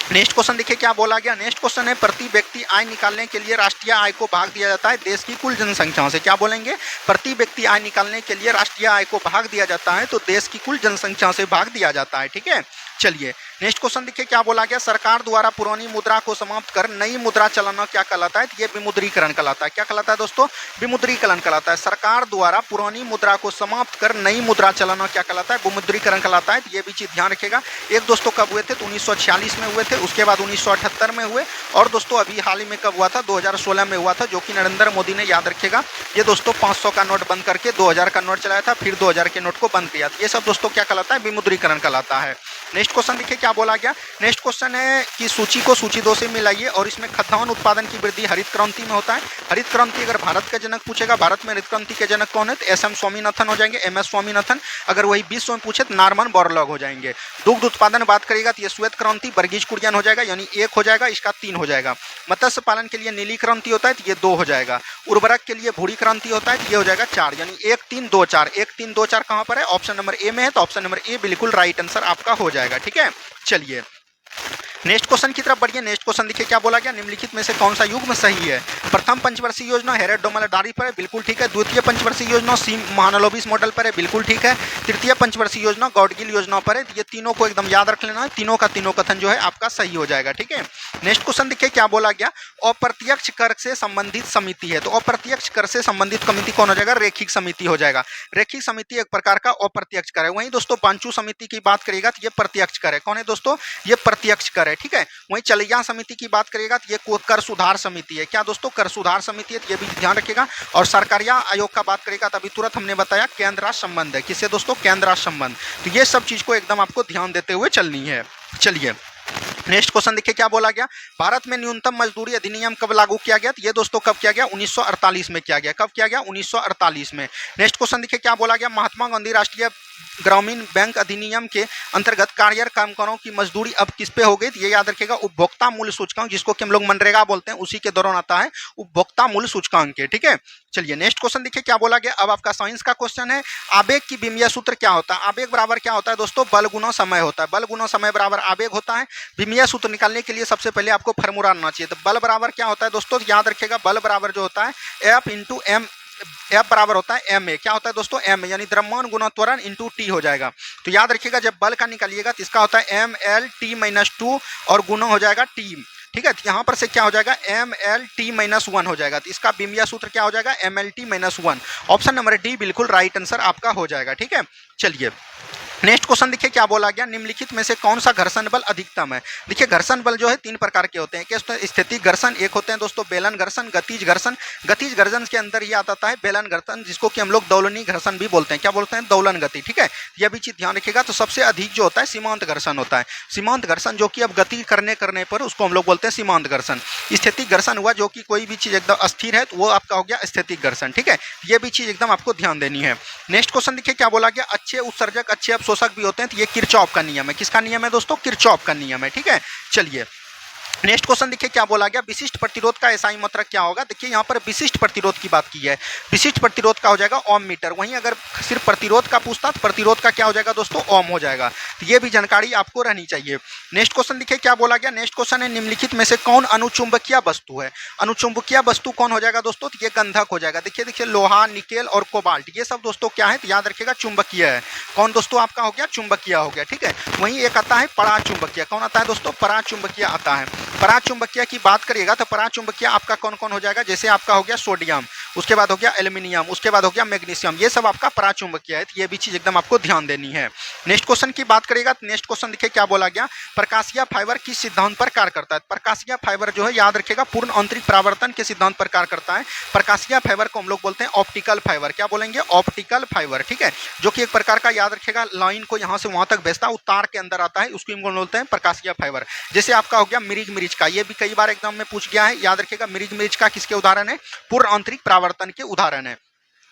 नेक्स्ट क्वेश्चन देखिए क्या बोला गया। नेक्स्ट क्वेश्चन है प्रति व्यक्ति आय निकालने के लिए राष्ट्रीय आय को भाग दिया जाता है देश की कुल जनसंख्या से। क्या बोलेंगे, प्रति व्यक्ति आय निकालने के लिए राष्ट्रीय आय को भाग दिया जाता है तो देश की कुल जनसंख्या से भाग दिया जाता है। ठीक है, चलिए नेक्स्ट क्वेश्चन देखिए क्या बोला गया, सरकार द्वारा पुरानी मुद्रा को समाप्त कर नई मुद्रा चलाना क्या कहलाता है, तो ये विमुद्रीकरण कहलाता है। क्या कहलाता है दोस्तों, विमुद्रीकरण कहलाता है। सरकार द्वारा पुरानी मुद्रा को समाप्त कर नई मुद्रा चलाना क्या कहलाता है, विमुद्रीकरण कहलाता है। तो ये भी चीज ध्यान रखिएगा। एक दोस्तों कब हुए थे, तो 1946 में हुए थे, उसके बाद 1978 में हुए और दोस्तों अभी हाल ही में कब हुआ था, 2016 में हुआ था, जो कि नरेंद्र मोदी ने याद रखिएगा ये दोस्तों 500 का नोट बंद करके 2000 का नोट चलाया था, फिर 2000 के नोट को बंद किया था। ये सब दोस्तों क्या कहलाता है, विमुद्रीकरण कहलाता है। नेक्स्ट क्वेश्चन देखिए क्या बोला गया। नेक्स्ट क्वेश्चन है कि सूची को सूची 2 से मिलाइए और इसमें खाद्यान्न उत्पादन की वृद्धि हरित क्रांति में होता है। हरित क्रांति अगर भारत का जनक पूछेगा, भारत में हरित क्रांति के जनक कौन है, तो एस.एम. स्वामीनाथन हो जाएंगे, एम.एस. स्वामीनाथन। अगर वही विश्व में पूछे तो नॉर्मन बोरलॉग हो जाएंगे। दुग्ध उत्पादन बात करेगा तो ये श्वेत क्रांति वर्गीज कुरियन हो जाएगा, यानी 1 हो जाएगा, इसका 3 हो जाएगा। मत्स्य पालन के लिए नीली क्रांति होता है तो ये 2 हो जाएगा। उर्वरक के लिए भूरी क्रांति होता है तो ये हो जाएगा 4, यानी 1 3 2 4। 1 3 2 4 कहाँ पर है, ऑप्शन नंबर ए में है, तो ऑप्शन नंबर ए बिल्कुल राइट आंसर आपका हो जाएगा। ठीक है, चलिए नेक्स्ट क्वेश्चन की तरफ बढ़िए। नेक्स्ट क्वेश्चन देखिए क्या बोला गया, निम्नलिखित में से कौन सा युग्म सही है। प्रथम पंचवर्षीय योजना हेरेड डोमलडारी पर है, बिल्कुल ठीक है। द्वितीय पंचवर्षीय योजना सी महानलोबिस मॉडल पर है, बिल्कुल ठीक है। तृतीय पंचवर्षीय योजना गॉडगिल योजना पर है। ये तीनों को एकदम याद रख लेना है, तीनों का तीनों कथन जो है आपका सही हो जाएगा। ठीक है, नेक्स्ट क्वेश्चन देखिए क्या बोला गया, अप्रत्यक्ष कर से संबंधित समिति है। तो अप्रत्यक्ष कर से संबंधित कमिटी कौन हो जाएगा, रैखिक समिति हो जाएगा। रैखिक समिति एक प्रकार का अप्रत्यक्ष कर है। वहीं दोस्तों पांचू समिति की बात करेगा तो ये प्रत्यक्ष कर है। कौन है दोस्तों, ये प्रत्यक्ष कर है। ठीक है, वहीं चलिया समिति की बात करेगा तो ये कर सुधार समिति है। क्या दोस्तों, कर सुधार समिति है, तो ये भी ध्यान रखिएगा। और सरकारिया आयोग का बात करेगा तो अभी तुरंत हमने बताया केंद्र राष्ट्र संबंध है। किससे दोस्तों, केंद्र राष्ट्र संबंध। तो ये सब चीज को एकदम आपको ध्यान देते हुए चलनी है। चलिए नेक्स्ट क्वेश्चन देखिए क्या बोला गया, भारत में न्यूनतम मजदूरी अधिनियम कब लागू किया गया, तो ये दोस्तों कब किया गया, 1948 में किया गया। कब किया गया, 1948 में। नेक्स्ट क्वेश्चन देखिए क्या बोला गया, महात्मा गांधी राष्ट्रीय ग्रामीण बैंक अधिनियम के अंतर्गत कार्यरत कामगारों की मजदूरी अब किस पे हो गई, तो ये याद रखिएगा उपभोक्ता मूल्य सूचकांक, जिसको कि हम लोग मनरेगा बोलते हैं, उसी के दौरान आता है उपभोक्ता मूल्य सूचकांक के। ठीक है, चलिए नेक्स्ट क्वेश्चन देखिए क्या बोला गया। अब आपका साइंस का क्वेश्चन है, आवेग की विमीय सूत्र क्या होता है। आवेग बराबर क्या होता है दोस्तों, बल गुना समय होता है। बल गुना समय बराबर आवेग होता है। विमीय सूत्र निकालने के लिए सबसे पहले आपको फार्मूला आना चाहिए। तो बल बराबर क्या होता है दोस्तों, याद रखिएगा बल बराबर जो होता है एफ इंटू एम। एफ बराबर होता है एम ए। क्या होता है दोस्तों, एम ए, यानी द्रव्यमान गुना त्वरण इंटू टी हो जाएगा। तो याद रखिएगा जब बल का निकालिएगा तो इसका होता है एम एल टी माइनस 2 और गुना हो जाएगा टी। ठीक है, तो यहाँ पर से क्या हो जाएगा, एम एल टी माइनस 1 हो जाएगा। तो इसका विमीय सूत्र क्या हो जाएगा, M L T minus 1। Option number D बिल्कुल राइट आंसर आपका हो जाएगा। ठीक है, चलिए नेक्स्ट क्वेश्चन देखिए क्या बोला गया, निम्नलिखित में से कौन सा घर्षण बल अधिकतम है। देखिए घर्षण बल जो है 3 प्रकार के होते हैं। क्या स्थितिक घर्षण, एक होते हैं दोस्तों बेलन घर्षण, गतिज घर्षण। गतिज घर्षण के अंदर ही आता है बेलन घर्षण, जिसको कि हम लोग दौलनी घर्षण भी बोलते हैं। क्या बोलते हैं, दौलन गति। ठीक है, यह भी चीज ध्यान रखिएगा। तो सबसे अधिक जो होता है सीमांत घर्षण होता है। सीमांत घर्षण जो कि अब गति करने पर उसको हम लोग बोलते हैं सीमांत घर्षण। स्थितिक घर्षण हुआ जो कि कोई भी चीज एकदम अस्थिर है तो वो आपका हो गया स्थितिक घर्षण। ठीक है, ये भी चीज एकदम आपको ध्यान देनी है। नेक्स्ट क्वेश्चन देखिए क्या बोला गया, अच्छे उत्सर्जक अच्छे अवशोषक भी होते हैं। तो ये किरचॉफ का नियम है। किसका नियम है दोस्तों, किरचॉफ का नियम है। ठीक है, चलिए नेक्स्ट क्वेश्चन देखिए क्या बोला गया, विशिष्ट प्रतिरोध का एसआई मात्रक क्या होगा। देखिए यहाँ पर विशिष्ट प्रतिरोध की बात की है। विशिष्ट प्रतिरोध का हो जाएगा ओम मीटर। वहीं अगर सिर्फ प्रतिरोध का पूछता तो प्रतिरोध का क्या हो जाएगा दोस्तों, ओम हो जाएगा। तो ये भी जानकारी आपको रहनी चाहिए। नेक्स्ट क्वेश्चन देखिए क्या बोला गया, नेक्स्ट क्वेश्चन है निम्नलिखित में से कौन अनुचुंबकीय वस्तु है। अनुचुंबकीय वस्तु कौन हो जाएगा दोस्तों, तो ये गंधक हो जाएगा। देखिए लोहा, निकेल और कोबाल्ट ये सब दोस्तों क्या है, तो याद रखिएगा चुंबकीय है। कौन दोस्तों आपका हो गया, चुंबकीय हो गया। ठीक है, वहीं एक आता है पराचुंबकीय। कौन आता है दोस्तों, पराचुंबकीय आता है। पराचुंबकीय की बात करिएगा तो पराचुंबकीय आपका कौन कौन हो जाएगा, जैसे आपका हो गया सोडियम, उसके बाद हो गया एल्यूमिनियम, उसके बाद हो गया मैग्नीशियम, ये सब आपका पराचुंबकीय है। तो ये भी चीज एकदम आपको ध्यान देनी है। नेक्स्ट क्वेश्चन की बात करिएगा तो नेक्स्ट क्वेश्चन देखिए क्या बोला गया, प्रकाशीय फाइबर किस सिद्धांत पर कार्य करता है। प्रकाशीय फाइबर जो है याद रखिएगा पूर्ण आंतरिक परावर्तन के सिद्धांत पर कार्य करता है। प्रकाशीय फाइबर को हम लोग बोलते हैं ऑप्टिकल फाइबर। क्या बोलेंगे, ऑप्टिकल फाइबर। ठीक है, जो कि एक प्रकार का याद रखिएगा लाइन को यहाँ से वहां तक भेजता है, वो तार के अंदर आता है, उसको हम बोलते हैं प्रकाशीय फाइबर। जैसे आपका हो गया मिर्च का, ये भी कई बार एग्जाम में पूछ गया है। याद रखिएगा मिर्च का किसके उदाहरण है, पूर्ण आंतरिक परावर्तन के उदाहरण है।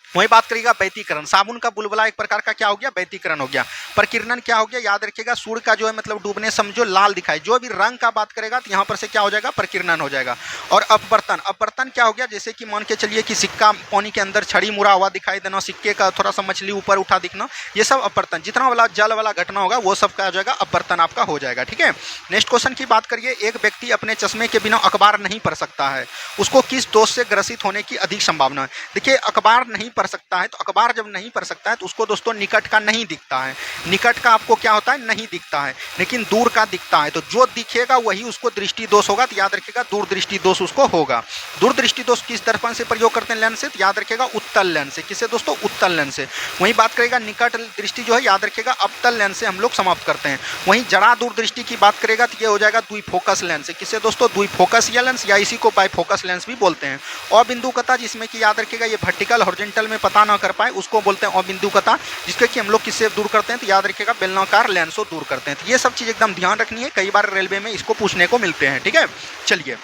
वही बात करिएगा व्यतिकरण, साबुन का बुलबुला एक प्रकार का क्या हो गया, व्यतिकरण हो गया। प्रकीर्णन क्या हो गया, याद रखिएगा सूर्य का जो है मतलब डूबने समझो लाल दिखाई, जो भी रंग का बात करेगा तो यहाँ पर से क्या हो जाएगा, प्रकीर्णन हो जाएगा। और अपवर्तन, अपवर्तन क्या हो गया, जैसे कि मान के चलिए कि सिक्का पानी के अंदर छड़ी मुड़ा हुआ दिखाई देना, सिक्के का थोड़ा सा मछली ऊपर उठा दिखना, ये सब अपवर्तन। जितना वाला जल वाला घटना होगा वो सब क्या हो जाएगा, अपवर्तन आपका हो जाएगा। ठीक है, नेक्स्ट क्वेश्चन की बात करिए, एक व्यक्ति अपने चश्मे के बिना अखबार नहीं पढ़ सकता है, उसको किस दोष से ग्रसित होने की अधिक संभावना है। देखिए अखबार नहीं पढ़ सकता है तो अखबार जब नहीं पढ़ सकता है तो उसको दोस्तों निकट का नहीं दिखता है। निकट का आपको क्या होता है, नहीं दिखता है, लेकिन दूर का दिखता है। तो जो दिखेगा वही उसको दृष्टि दोष होगा। तो याद रखिएगा दूरदृष्टि दोष उसको होगा। दूरदृष्टि दोष किस दर्पण से प्रयोग करते हैं, लेंस से, तो याद रखिएगा उत्तल लेंस से। किससे दोस्तों, उत्तल लेंस से। वहीं बात करेगा निकट दृष्टि जो है याद रखिएगा अवतल लेंस से हम लोग समाप्त करते हैं। वहीं जड़ा दूरदृष्टि की बात करेगा तो ये हो जाएगा द्विफोकस लेंस से। किससे दोस्तों, द्विफोकसीय लेंस, या इसी को बाइफोकस लेंस भी बोलते हैं। अबिंदुकता जिसमें कि याद रखिएगा ये वर्टिकल हॉरिजॉन्टल में पता ना कर पाए उसको बोलते हैं अबिंदुकता, जिसके कि हम लोग किससे दूर करते हैं, तो याद रखिएगा बेलनाकार लेंस को दूर करते हैं। तो ये सब चीज एकदम ध्यान रखनी है, कई बार रेलवे में इसको पूछने को मिलते हैं। ठीक है, चलिए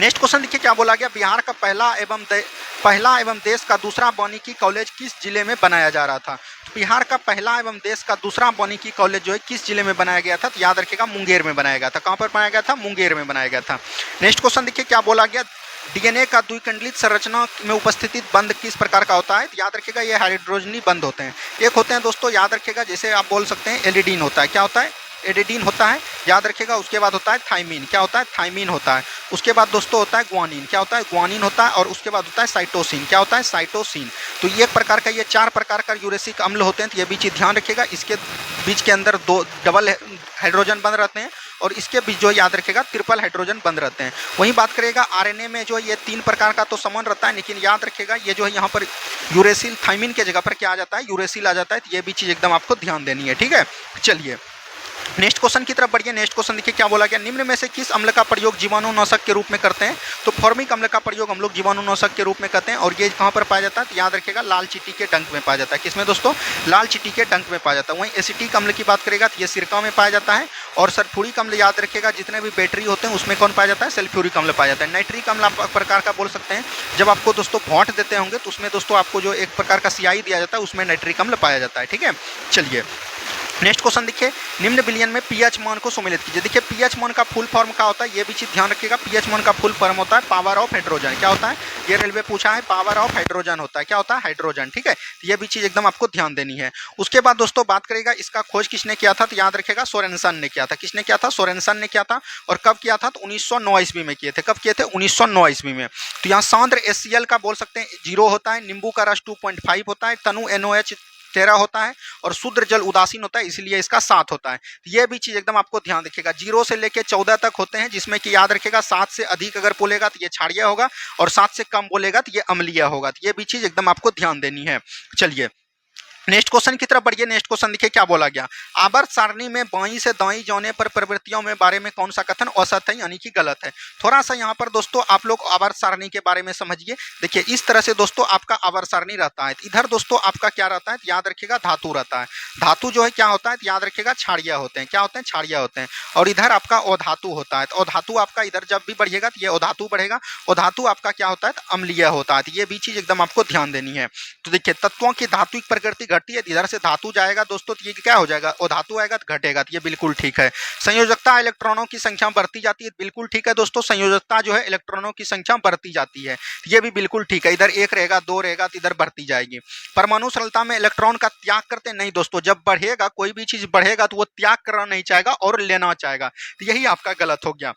नेक्स्ट क्वेश्चन देखिए क्या बोला गया, बिहार का पहला एवं देश का दूसरा वानिकी कॉलेज किस जिले में बनाया जा रहा था। तो बिहार का पहला एवं देश का दूसरा वानिकी कॉलेज जो है किस जिले में बनाया गया था, तो याद रखिएगा मुंगेर में बनाया गया था। कहाँ पर बनाया गया था, मुंगेर में बनाया गया था। नेक्स्ट क्वेश्चन देखिए क्या बोला गया, डीएनए का द्विकंडलित संरचना में उपस्थित बंध किस प्रकार का होता है। तो याद रखिएगा ये हाइड्रोजनी बंध होते हैं। एक होते हैं दोस्तों याद रखिएगा, जैसे आप बोल सकते हैं एडिडीन होता है। क्या होता है, एडिडीन होता है, याद रखिएगा। उसके बाद होता है थाइमीन। क्या होता है, थाइमीन होता है। उसके बाद दोस्तों होता है ग्वानिन। क्या होता है, ग्वानिन होता है। और उसके बाद होता है साइटोसिन। क्या होता है, साइटोसिन। तो ये एक प्रकार का, ये 4 प्रकार का यूरेसिक अम्ल होते हैं। तो ये भी चीज ध्यान रखिएगा, इसके बीच के अंदर 2 डबल हाइड्रोजन बंद रहते हैं और इसके बीच जो याद रखेगा ट्रिपल हाइड्रोजन बंद रहते हैं। वहीं बात करेगा आरएनए में जो ये 3 प्रकार का तो समान रहता है, लेकिन याद रखेगा ये जो है यहाँ पर यूरेसिल, थाइमिन के जगह पर क्या आ जाता है, यूरेसिल आ जाता है। तो ये भी चीज़ एकदम आपको ध्यान देनी है। ठीक है, चलिए नेक्स्ट क्वेश्चन की तरफ बढ़िए। नेक्स्ट क्वेश्चन देखिए क्या बोला गया, निम्न में से किस अम्ल का प्रयोग जीवाणुनाशक के रूप में करते हैं। तो फॉर्मिक अम्ल का प्रयोग हम लोग जीवाणुनाशक के रूप में करते हैं। और ये कहाँ पर पाया जाता है, तो याद रखिएगा लाल चींटी के डंक में पाया जाता है। किसमें दोस्तों, लाल चींटी के डंक में पाया जाता है। वहीं एसिटिक अम्ल की बात करेगा तो ये सिरका में पाया जाता है। और सल्फ्यूरिक अम्ल याद रखिएगा जितने भी बैटरी होते हैं उसमें कौन पाया जाता है, सल्फ्यूरिक अम्ल पाया जाता है। नाइट्रिक अम्ल आप प्रकार का बोल सकते हैं, जब आपको दोस्तों भोंट देते होंगे तो उसमें दोस्तों आपको जो एक प्रकार का सियाई दिया जाता है उसमें नाइट्रिक अम्ल पाया जाता है। ठीक है, चलिए नेक्स्ट क्वेश्चन देखिए, निम्न विलयन में पीएच मान को सम्मिलित कीजिए। देखिए पीएच मान का फुल फॉर्म क्या होता है, ये भी चीज ध्यान रखिएगा। पीएच मान का फुल फॉर्म होता है पावर ऑफ हाइड्रोजन। क्या होता है, ये रेलवे पूछा है, पावर ऑफ हाइड्रोजन होता है। क्या होता है, हाइड्रोजन। ठीक है, ये भी चीज एकदम आपको ध्यान देनी है। उसके बाद दोस्तों बात करेगा इसका खोज किसने किया था, तो याद रखेगा सोरेनसन ने किया था। किसने किया था, सोरेनसन ने किया था। और कब किया था, तो 1909 ईस्वी में किए थे। कब किए थे, 1909 ईस्वी में। तो यहाँ सांद्र HCl का बोल सकते हैं 0 होता है, नींबू का रस 2.5 होता है, तनु NOH 13 होता है और शुद्ध जल उदासीन होता है, इसलिए इसका 7 होता है। ये भी चीज एकदम आपको ध्यान रखिएगा। 0 से लेके 14 तक होते हैं, जिसमें कि याद रखिएगा 7 से अधिक अगर बोलेगा तो ये क्षारीय होगा और 7 से कम बोलेगा तो ये अम्लीय होगा। तो ये भी चीज एकदम आपको ध्यान देनी है। चलिए नेक्स्ट क्वेश्चन की तरफ बढ़िए। नेक्स्ट क्वेश्चन देखिए क्या बोला गया। आवर्त सारणी में बाईं से दाईं जाने पर प्रवृत्तियों में बारे में कौन सा कथन असत है यानी कि गलत है। थोड़ा सा यहाँ पर दोस्तों आप लोग आवर्त सारणी के बारे में समझिए। देखिए इस तरह से दोस्तों आपका आवर्त सारणी रहता है। इधर दोस्तों आपका क्या रहता है, याद रखिएगा धातु रहता है। धातु जो है क्या होता है, याद रखिएगा क्षारीय होते हैं। क्या होते हैं, क्षारीय होते हैं। और इधर आपका अधातु होता है। तो अधातु आपका इधर जब भी बढ़िएगा तो ये अधातु बढ़ेगा। अधातु आपका क्या होता है, अम्लीय होता है। तो ये भी चीज एकदम आपको ध्यान देनी है। तो देखिए तत्वों की धात्विक प्रकृति घटती है, इधर से धातु जाएगा दोस्तों तो ये क्या हो जाएगा, और धातु आएगा तो घटेगा। तो ये बिल्कुल ठीक है। संयोजकता इलेक्ट्रॉनों की संख्या बढ़ती जाती है, बिल्कुल ठीक है दोस्तों। संयोजकता जो है इलेक्ट्रॉनों की संख्या बढ़ती जाती है, ये भी बिल्कुल ठीक है। इधर एक रहेगा, दो रहेगा तो इधर बढ़ती जाएगी। परमाणु सरलता में इलेक्ट्रॉन का त्याग करते नहीं दोस्तों। जब बढ़ेगा कोई भी चीज बढ़ेगा तो वो त्याग करना नहीं चाहेगा और लेना चाहेगा। तो यही आपका गलत हो गया।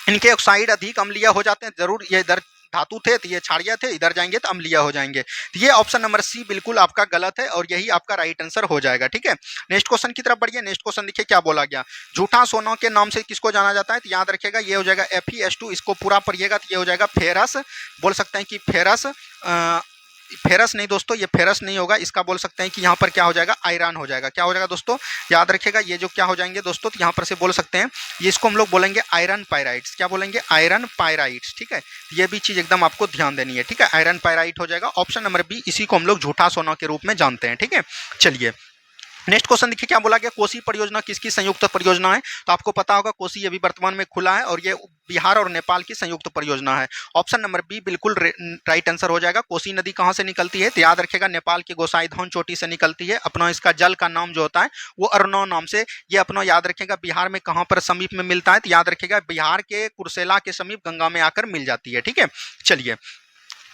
इनके ऑक्साइड अधिक अम्लीय हो जाते हैं। जरूर ये इधर धातु थे तो ये क्षारीय थे, इधर जाएंगे तो अम्लीय हो जाएंगे। तो ये ऑप्शन नंबर सी बिल्कुल आपका गलत है और यही आपका राइट आंसर हो जाएगा। ठीक है, नेक्स्ट क्वेश्चन की तरफ बढ़िए। नेक्स्ट क्वेश्चन देखिए क्या बोला गया। झूठा सोना के नाम से किसको जाना जाता है, तो याद रखिएगा ये हो जाएगा Fe2। इसको पूरा पढ़िएगा तो ये हो जाएगा फेरस। बोल सकते हैं कि फेरस, फेरस नहीं दोस्तों, ये फेरस नहीं होगा। इसका बोल सकते हैं कि यहाँ पर क्या हो जाएगा, आयरन हो जाएगा। क्या हो जाएगा दोस्तों, याद रखिएगा ये जो क्या हो जाएंगे दोस्तों, तो यहाँ पर से बोल सकते हैं ये, इसको हम लोग बोलेंगे आयरन पायराइट्स। क्या बोलेंगे, आयरन पायराइट्स। ठीक है, ये भी चीज एकदम आपको ध्यान देनी है। ठीक है, आयरन पायराइट हो जाएगा। ऑप्शन नंबर बी, इसी को हम लोग झूठा सोना के रूप में जानते हैं। ठीक है, चलिए नेक्स्ट क्वेश्चन देखिए क्या बोला गया। कोसी परियोजना किसकी संयुक्त परियोजना है, तो आपको पता होगा कोसी अभी वर्तमान में खुला है और ये बिहार और नेपाल की संयुक्त परियोजना है। ऑप्शन नंबर बी बिल्कुल राइट आंसर हो जाएगा। कोसी नदी कहाँ से निकलती है, तो याद रखेगा नेपाल के गोसाईधन चोटी से निकलती है। अपना इसका जल का नाम जो होता है वो अरनौ नाम से। ये अपना याद रखेगा बिहार में कहाँ पर समीप में मिलता है, तो याद रखेगा बिहार के कुर्सेला के समीप गंगा में आकर मिल जाती है। ठीक है, चलिए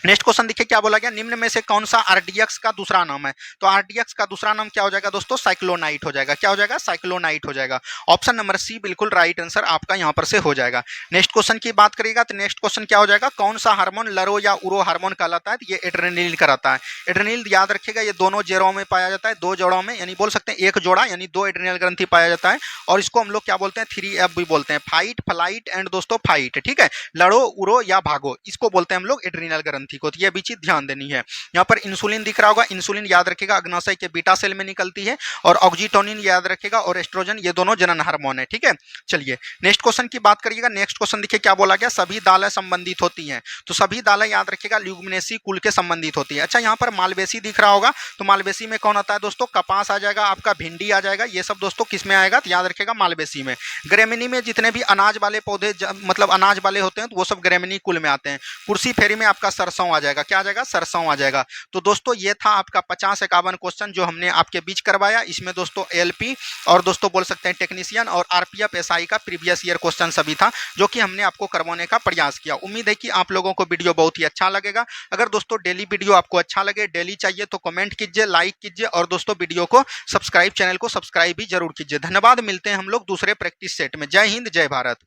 नेक्स्ट क्वेश्चन देखिए क्या बोला गया। निम्न में से कौन सा आरडीएक्स का दूसरा नाम है, तो आरडीएक्स का दूसरा नाम क्या हो जाएगा दोस्तों, साइक्लोनाइट हो जाएगा। क्या हो जाएगा, साइक्लोनाइट हो जाएगा। ऑप्शन नंबर सी बिल्कुल राइट आंसर आपका यहाँ पर से हो जाएगा। नेक्स्ट क्वेश्चन की बात करिएगा तो नेक्स्ट क्वेश्चन क्या हो जाएगा, कौन सा हार्मोन लरो या उरो हार्मोन कहलाता है, तो ये एड्रेनलिन कराता है। एड्रेनलिन याद रखिएगा ये दोनों जोड़ों में पाया जाता है, दो जोड़ों में, यानी बोल सकते हैं एक जोड़ा यानी दो एड्रेनल ग्रंथि पाया जाता है। और इसको हम लोग क्या बोलते हैं, 3F भी बोलते हैं, फाइट फ्लाइट एंड दोस्तों फाइट। ठीक है, लड़ो उड़ो या भागो, इसको बोलते हैं हम लोग एड्रेनल ग्रंथि को। तो ये भी चीज ध्यान देनी है। यहाँ पर इंसुलिन दिख रहा होगा, इंसुलिन याद रखेगा अग्नाशय के बीटा सेल में निकलती है। और ऑक्सीटोनिन याद रखेगा और एस्ट्रोजन, ये दोनों जनन हार्मोन है। ठीक है, चलिए नेक्स्ट क्वेश्चन की बात करिएगा। नेक्स्ट क्वेश्चन देखिए क्या बोला गया, सभी दालें संबंधित होती हैं, तो सभी दालें याद रखेगा ल्यूमिनेसी कुल के संबंधित होती है। अच्छा यहाँ पर मालवेसी दिख रहा होगा, तो मालवेसी में कौन आता है दोस्तों, कपास आ जाएगा, आपका भिंडी आ जाएगा। ये सब दोस्तों किस में आएगा, तो याद रखेगा मालवेसी में। ग्रेमिनी में जितने भी अनाज वाले पौधे मतलब अनाज वाले होते हैं तो वो सब ग्रेमिनी कुल में आते हैं। कुर्सी फेरी में आपका सरसों आ जाएगा। क्या आ जाएगा, सरसों आ जाएगा। तो दोस्तों ये था आपका 50-51 क्वेश्चन जो हमने आपके बीच करवाया। इसमें दोस्तों एलपी और दोस्तों बोल सकते हैं टेक्नीशियन और आरपीएफ एसआई का प्रीवियस ईयर क्वेश्चन सभी था जो कि हमने आपको करवाने का प्रयास किया। उम्मीद है कि आप लोगों को वीडियो बहुत ही अच्छा लगेगा। अगर दोस्तों डेली वीडियो आपको अच्छा लगे, डेली चाहिए तो कमेंट कीजिए, लाइक कीजिए और दोस्तों वीडियो को सब्सक्राइब, चैनल को सब्सक्राइब भी जरूर कीजिए। धन्यवाद, मिलते हैं हम लोग दूसरे प्रैक्टिस सेट में। जय हिंद, जय भारत।